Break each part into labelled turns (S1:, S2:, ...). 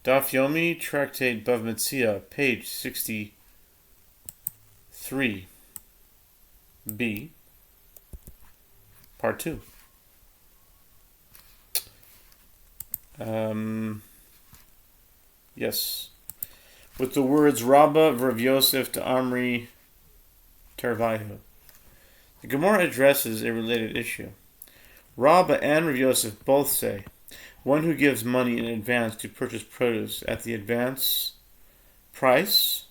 S1: Daf Yomi, Tractate Bava Metzia, page 63, B, part 2. Yes. With the words Rabba Rav Yosef to Amri Tervaihu. The Gemara addresses a related issue. Rabba and Rav Yosef both say, one who gives money in advance to purchase produce at the advance price,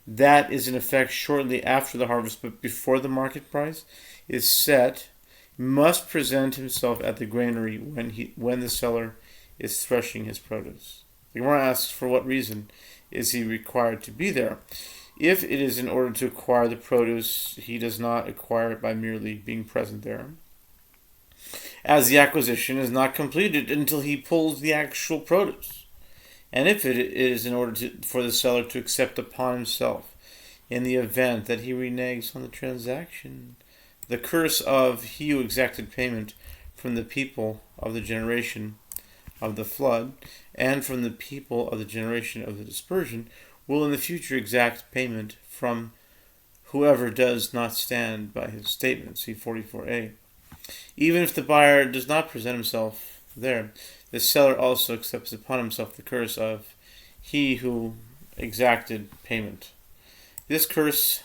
S1: that is in effect shortly after the harvest but before the market price is set, must present himself at the granary when the seller is threshing his produce. The Gemara asks, for what reason is he required to be there? If it is in order to acquire the produce, he does not acquire it by merely being present there, as the acquisition is not completed until he pulls the actual produce. And if it is in order for the seller to accept upon himself, in the event that he reneges on the transaction, the curse of he who exacted payment from the people of the generation of the flood, and from the people of the generation of the dispersion, will in the future exact payment from whoever does not stand by his statement. See 44a. Even if the buyer does not present himself there, the seller also accepts upon himself the curse of he who exacted payment. This curse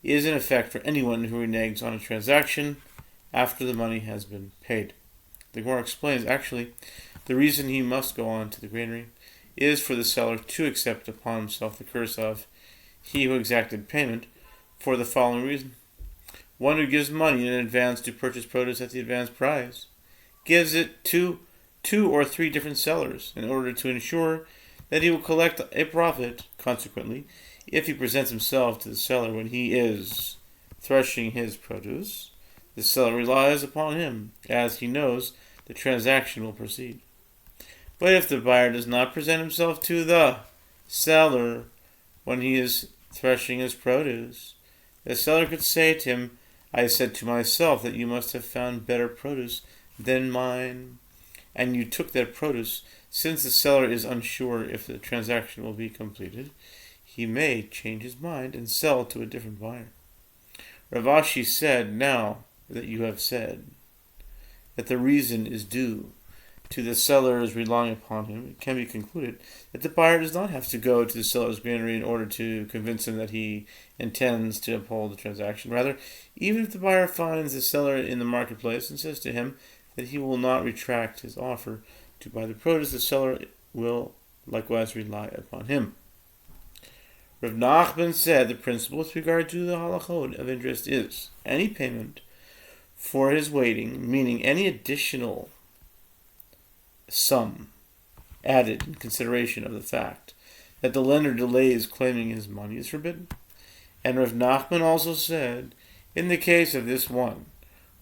S1: is in effect for anyone who reneges on a transaction after the money has been paid. The Gemara explains, actually, the reason he must go on to the granary is for the seller to accept upon himself the curse of he who exacted payment for the following reason. One who gives money in advance to purchase produce at the advance price gives it to 2 or 3 different sellers in order to ensure that he will collect a profit. Consequently, if he presents himself to the seller when he is threshing his produce, the seller relies upon him, as he knows the transaction will proceed. But if the buyer does not present himself to the seller when he is threshing his produce, the seller could say to him, I said to myself that you must have found better produce than mine, and you took that produce. Since the seller is unsure if the transaction will be completed, he may change his mind and sell to a different buyer. Rav Ashi said, now that you have said that the reason is due to the seller's relying upon him, it can be concluded that the buyer does not have to go to the seller's granary in order to convince him that he intends to uphold the transaction. Rather, even if the buyer finds the seller in the marketplace and says to him that he will not retract his offer to buy the produce, the seller will likewise rely upon him. Rav Nachman said the principle with regard to the halachot of interest is any payment for his waiting, meaning any additional sum added in consideration of the fact that the lender delays claiming his money, is forbidden. And Rav Nachman also said, in the case of this one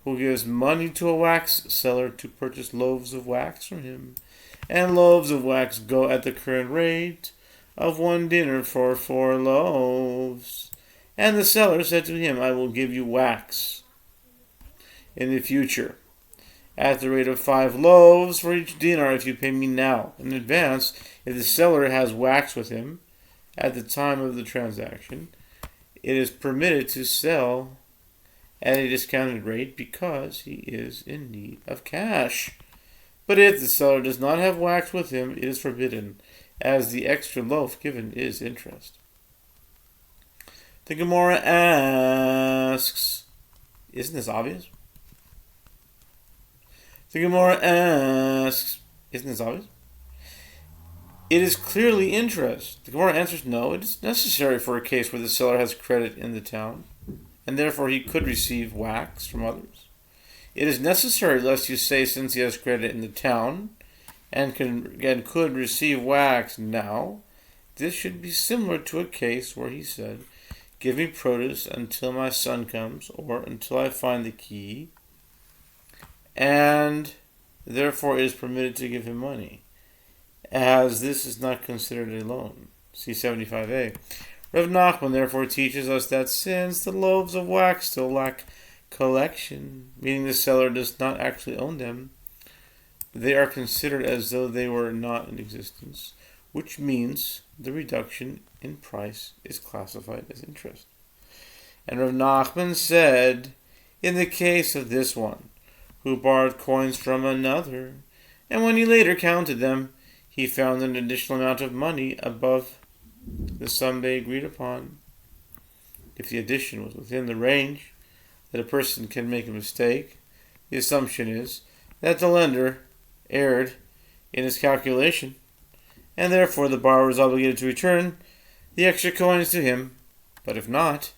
S1: who gives money to a wax seller to purchase loaves of wax from him, and loaves of wax go at the current rate of 1 dinar for 4 loaves, and the seller said to him, I will give you wax in the future at the rate of 5 loaves for each dinar if you pay me now in advance. If the seller has wax with him at the time of the transaction, it is permitted to sell at a discounted rate because he is in need of cash. But if the seller does not have wax with him, it is forbidden, as the extra loaf given is interest. The Gemara asks, isn't this obvious? The Gemara asks, isn't this obvious? It is clearly interest. The Gemara answers, no, it is necessary for a case where the seller has credit in the town, and therefore he could receive wax from others. It is necessary lest you say, since he has credit in the town, and could receive wax now, this should be similar to a case where he said, give me produce until my son comes, or until I find the key, and therefore it is permitted to give him money, as this is not considered a loan. See 75a. Rav Nachman therefore teaches us that since the loaves of wax still lack collection, meaning the seller does not actually own them, they are considered as though they were not in existence, which means the reduction in price is classified as interest. And Rav Nachman said, in the case of this one, who borrowed coins from another, and when he later counted them, he found an additional amount of money above the sum they agreed upon. If the addition was within the range that a person can make a mistake, the assumption is that the lender erred in his calculation, and therefore the borrower is obligated to return the extra coins to him. But if not,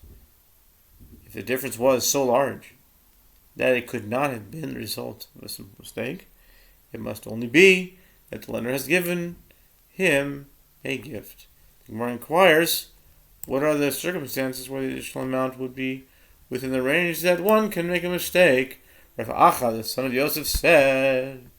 S1: if the difference was so large that it could not have been the result of a simple mistake, it must only be that the lender has given him a gift. The Gemara inquires, what are the circumstances where the additional amount would be within the range that one can make a mistake? Rav Acha, the son of Yosef, said,